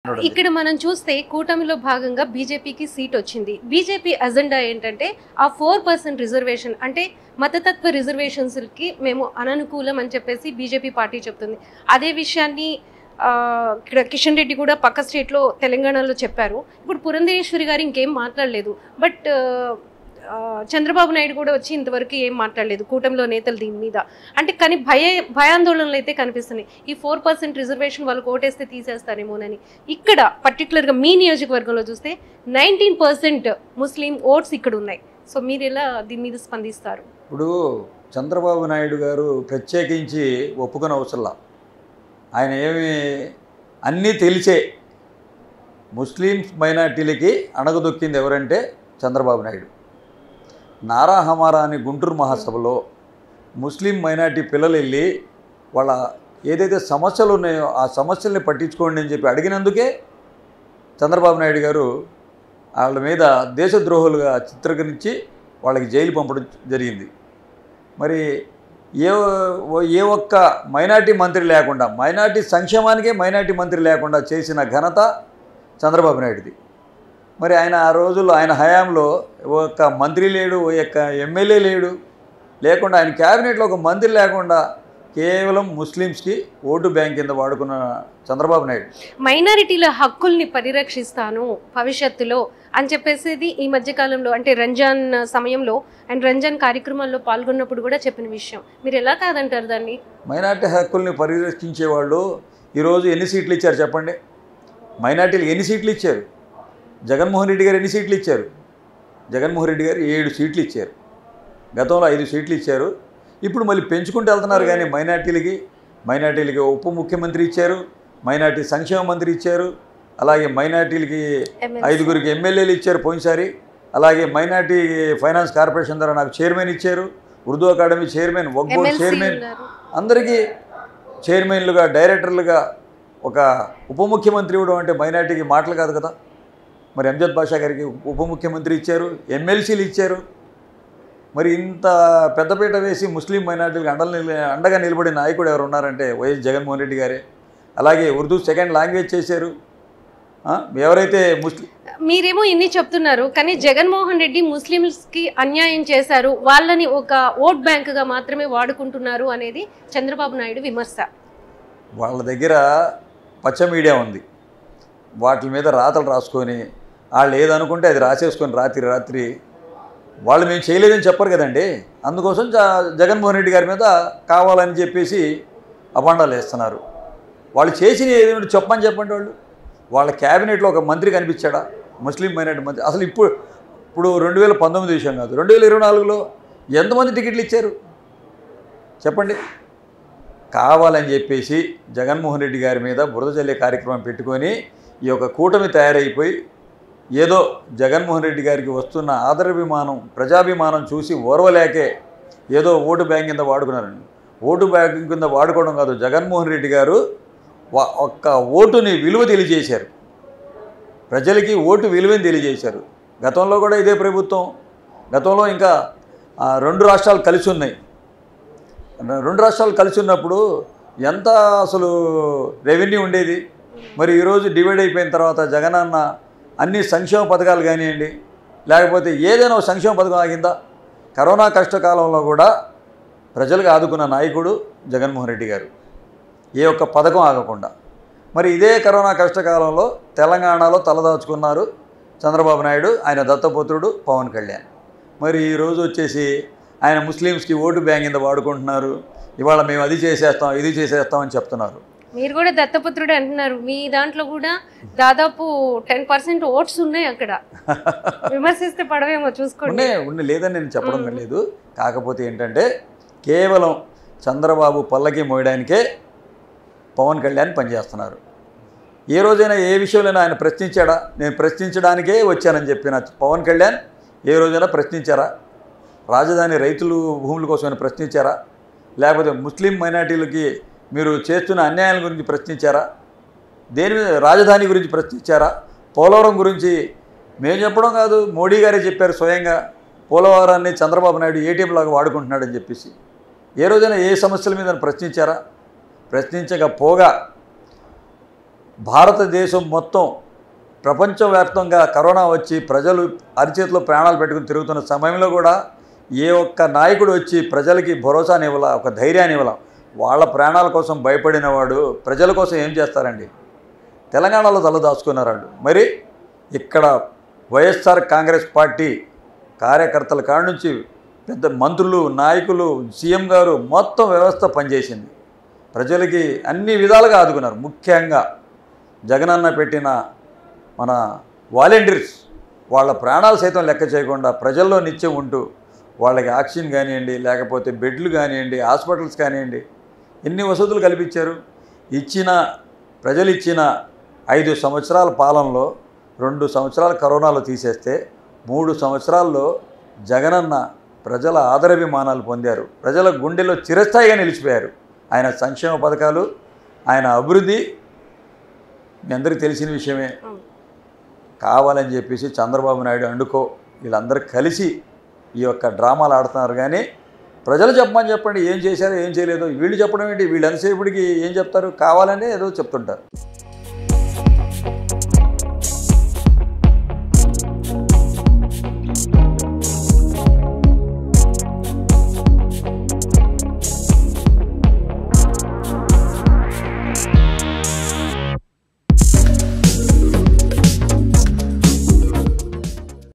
ఇక్కడ మనం చూస్తే కూటమిలో భాగంగా బీజేపీకి సీట్ వచ్చింది. బీజేపీ అజెండా ఏంటంటే ఆ 4% రిజర్వేషన్ అంటే మతతత్వ రిజర్వేషన్స్కి మేము అననుకూలం అని చెప్పేసి బీజేపీ పార్టీ చెప్తుంది. అదే విషయాన్ని ఇక్కడ కిషన్ రెడ్డి కూడా పక్క స్టేట్లో తెలంగాణలో చెప్పారు. ఇప్పుడు పురంధేశ్వరి గారు ఇంకేం మాట్లాడలేదు. బట్ చంద్రబాబు నాయుడు కూడా వచ్చి ఇంతవరకు ఏం మాట్లాడలేదు కూటమిలో నేతలు దీని మీద. అంటే కానీ భయాందోళనలు అయితే కనిపిస్తున్నాయి. ఈ 4% రిజర్వేషన్ వాళ్ళకి ఓటేస్తే తీసేస్తారేమోనని. ఇక్కడ పర్టికులర్గా మీ నియోజకవర్గంలో చూస్తే 19% ముస్లిం ఓట్స్ ఇక్కడ ఉన్నాయి. సో మీరు ఎలా దీని మీద స్పందిస్తారు? ఇప్పుడు చంద్రబాబు నాయుడు గారు ప్రత్యేకించి ఒప్పుకునే అవసరంలా. ఆయన ఏమి అన్నీ తెలిసే ముస్లిమ్స్ మైనార్టీలకి అణగదొక్కింది ఎవరంటే చంద్రబాబు నాయుడు. నారా హమారా అని గుంటూరు మహాసభలో ముస్లిం మైనార్టీ పిల్లలు వెళ్ళి వాళ్ళ ఏదైతే సమస్యలు ఉన్నాయో ఆ సమస్యల్ని పట్టించుకోండి అని చెప్పి అడిగినందుకే చంద్రబాబు నాయుడు గారు వాళ్ళ మీద దేశద్రోహులుగా చిత్రీకరించి వాళ్ళకి జైలు పంపడం జరిగింది. మరి ఏ ఒక్క మైనార్టీ మంత్రి లేకుండా, మైనార్టీ సంక్షేమానికే మైనార్టీ మంత్రి లేకుండా చేసిన ఘనత చంద్రబాబు నాయుడుది. మరి ఆయన ఆ రోజుల్లో ఆయన హయాంలో ఒక మంత్రి లేడు, ఒక ఎమ్మెల్యే లేడు, లేకుండా ఆయన క్యాబినెట్లో ఒక మంత్రి లేకుండా కేవలం ముస్లిమ్స్కి ఓటు బ్యాంక్ కింద వాడుకున్న చంద్రబాబు నాయుడు మైనారిటీల హక్కుల్ని పరిరక్షిస్తాను భవిష్యత్తులో అని చెప్పేసి ఈ మధ్యకాలంలో అంటే రంజాన్ సమయంలో అండ్ రంజాన్ కార్యక్రమాల్లో పాల్గొన్నప్పుడు కూడా చెప్పిన విషయం. మీరు ఎలా కాదంటారు దాన్ని? మైనార్టీ హక్కుల్ని పరిరక్షించే వాళ్ళు ఈరోజు ఎన్ని సీట్లు ఇచ్చారు చెప్పండి? మైనార్టీలు ఎన్ని సీట్లు ఇచ్చారు? జగన్మోహన్ రెడ్డి గారు ఎన్ని సీట్లు ఇచ్చారు? జగన్మోహన్ రెడ్డి గారు 7 సీట్లు ఇచ్చారు. గతంలో 5 సీట్లు ఇచ్చారు. ఇప్పుడు మళ్ళీ పెంచుకుంటూ వెళ్తున్నారు. కానీ మైనార్టీలకి ఉప ముఖ్యమంత్రి ఇచ్చారు, మైనార్టీ సంక్షేమ మంత్రి ఇచ్చారు, అలాగే మైనార్టీలకి 5 ఎమ్మెల్యేలు ఇచ్చారు పోయినసారి. అలాగే మైనార్టీ ఫైనాన్స్ కార్పొరేషన్ ద్వారా నాకు చైర్మన్ ఇచ్చారు, ఉర్దూ అకాడమీ చైర్మన్, వక్ఫ్ బోర్డ్ చైర్మన్, అందరికీ చైర్మన్లుగా డైరెక్టర్లుగా ఒక ఉప ముఖ్యమంత్రి ఇవ్వడం అంటే మైనార్టీకి మాటలు కాదు కదా. మరి అంజద్ బాషా గారికి ఉప ముఖ్యమంత్రి ఇచ్చారు, ఎమ్మెల్సీలు ఇచ్చారు. మరి ఇంత పెద్దపీట వేసి ముస్లిం మైనార్టీలకు అండగా నిలబడిన నాయకుడు ఎవరు ఉన్నారంటే వైఎస్ జగన్మోహన్ రెడ్డి గారే. అలాగే ఉర్దూ సెకండ్ లాంగ్వేజ్ చేశారు. ఎవరైతే మీరేమో ఇన్ని చెప్తున్నారు, కానీ జగన్మోహన్ రెడ్డి ముస్లింస్కి అన్యాయం చేశారు, వాళ్ళని ఒక ఓట్ బ్యాంకుగా మాత్రమే వాడుకుంటున్నారు అనేది చంద్రబాబు నాయుడు విమర్శ. వాళ్ళ దగ్గర పచ్చ మీడియా ఉంది. వాటి మీద రాతలు రాసుకొని వాళ్ళు ఏదనుకుంటే అది రాసేసుకొని రాత్రి వాళ్ళు మేము చేయలేదని చెప్పరు కదండి. అందుకోసం జగన్మోహన్ రెడ్డి గారి మీద కావాలని చెప్పేసి అభండాలు వేస్తున్నారు. వాళ్ళు చేసిన ఏదైనా చెప్పండి వాళ్ళ క్యాబినెట్లో ఒక మంత్రి కనిపించాడా ముస్లిం మైనార్టీ మంత్రి? అసలు ఇప్పుడు 2019 విషయం కాదు, 2024లో ఎంతమంది టికెట్లు ఇచ్చారు చెప్పండి? కావాలని చెప్పేసి జగన్మోహన్ రెడ్డి గారి మీద బురద జల్లే కార్యక్రమం పెట్టుకొని ఈ యొక్క కూటమి తయారైపోయి ఏదో జగన్మోహన్ రెడ్డి గారికి వస్తున్న ఆదరాభిమానం, ప్రజాభిమానం చూసి ఓర్వలేకే ఏదో ఓటు బ్యాంక్ కింద వాడుకున్నారండి. ఓటు బ్యాంక్ కింద వాడుకోవడం కాదు, జగన్మోహన్ రెడ్డి గారు ఒక్క ఓటుని విలువ తెలియజేశారు. ప్రజలకి ఓటు విలువని తెలియజేశారు. గతంలో కూడా ఇదే ప్రభుత్వం, గతంలో ఇంకా 2 రాష్ట్రాలు కలిసి ఉన్నాయి. 2 రాష్ట్రాలు కలిసి ఉన్నప్పుడు ఎంత అసలు రెవెన్యూ ఉండేది. మరి ఈరోజు డివైడ్ అయిపోయిన తర్వాత జగనన్న అన్ని సంక్షేమ పథకాలు కానివ్వండి, లేకపోతే ఏదైనా సంక్షేమ పథకం ఆగిందా? కరోనా కష్టకాలంలో కూడా ప్రజలకు ఆదుకున్న నాయకుడు జగన్మోహన్ రెడ్డి గారు, ఏ ఒక్క పథకం ఆగకుండా. మరి ఇదే కరోనా కష్టకాలంలో తెలంగాణలో తలదాచుకున్నారు చంద్రబాబు నాయుడు, ఆయన దత్తపుత్రుడు పవన్ కళ్యాణ్. మరి ఈరోజు వచ్చేసి ఆయన ముస్లిమ్స్కి ఓటు బ్యాంక్ కింద వాడుకుంటున్నారు. ఇవాళ మేము అది చేసేస్తాం ఇది చేసేస్తాం అని చెప్తున్నారు. మీరు కూడా దత్తపుత్రుడు అంటున్నారు. మీ దాంట్లో కూడా దాదాపు 10% ఓట్స్ ఉన్నాయి. అక్కడ విమర్శిస్తే పడవేమో చూసుకోండి. ఉండే లేదని నేను చెప్పడం లేదు. కాకపోతే ఏంటంటే కేవలం చంద్రబాబు పల్లకి మోయడానికే పవన్ కళ్యాణ్ పనిచేస్తున్నారు. ఏ రోజైనా ఏ విషయంలోనైనా ఆయన ప్రశ్నించాడా? నేను ప్రశ్నించడానికే వచ్చానని చెప్పిన పవన్ కళ్యాణ్ ఏ రోజైనా ప్రశ్నించారా? రాజధాని రైతులు భూముల కోసమైనా ప్రశ్నించారా? లేకపోతే ముస్లిం మైనార్టీలకి మీరు చేస్తున్న అన్యాయాల గురించి ప్రశ్నించారా? దేని మీద? రాజధాని గురించి ప్రశ్నించారా? పోలవరం గురించి మేము చెప్పడం కాదు, మోడీ గారే చెప్పారు స్వయంగా, పోలవరాన్ని చంద్రబాబు నాయుడు ఏటీఎం లాగా వాడుకుంటున్నాడని చెప్పేసి. ఏ రోజైనా ఏ సమస్యల మీద ప్రశ్నించారా? ప్రశ్నించకపోగా భారతదేశం మొత్తం ప్రపంచవ్యాప్తంగా కరోనా వచ్చి ప్రజలు అరిచేతిలో ప్రాణాలు పెట్టుకుని తిరుగుతున్న సమయంలో కూడా ఏ ఒక్క నాయకుడు వచ్చి ప్రజలకి భరోసానివ్వాల, ఒక ధైర్యాన్ని ఇవ్వాల. వాళ్ళ ప్రాణాల కోసం భయపడిన వాడు ప్రజల కోసం ఏం చేస్తారండి? తెలంగాణలో తలదాచుకున్నారు వాళ్ళు. మరి ఇక్కడ వైఎస్ఆర్ కాంగ్రెస్ పార్టీ కార్యకర్తల కాడ నుంచి పెద్ద మంత్రులు, నాయకులు, సీఎం గారు మొత్తం వ్యవస్థ పనిచేసింది. ప్రజలకి అన్ని విధాలుగా ఆదుకున్నారు. ముఖ్యంగా జగనన్న పెట్టిన మన వాలంటీర్స్ వాళ్ళ ప్రాణాలు సైతం లెక్క చేయకుండా ప్రజల్లో నిత్యం ఉంటూ వాళ్ళకి ఆక్సిజన్ కానివ్వండి, లేకపోతే బెడ్లు కానివ్వండి, హాస్పిటల్స్ కానివ్వండి, ఎన్ని వసతులు కల్పించారు. ప్రజలు ఇచ్చిన 5 సంవత్సరాల పాలనలో 2 సంవత్సరాలు కరోనాలో తీసేస్తే 3 సంవత్సరాల్లో జగనన్న ప్రజల ఆదరాభిమానాలు పొందారు. ప్రజల గుండెలో చిరస్థాయిగా నిలిచిపోయారు. ఆయన సంక్షేమ పథకాలు, ఆయన అభివృద్ధి మీ అందరికీ తెలిసిన విషయమే. కావాలని చెప్పేసి చంద్రబాబు నాయుడు, అండుకో వీళ్ళందరూ కలిసి ఈ యొక్క డ్రామాలు ఆడుతున్నారు. కానీ ప్రజలు చెప్పమని చెప్పండి, ఏం చేశారో ఏం చేయలేదో. వీళ్ళు చెప్పడం ఏంటి? వీళ్ళు ఎంతసేపటికి ఏం చెప్తారు? కావాలనే ఏదో చెప్తుంటారు.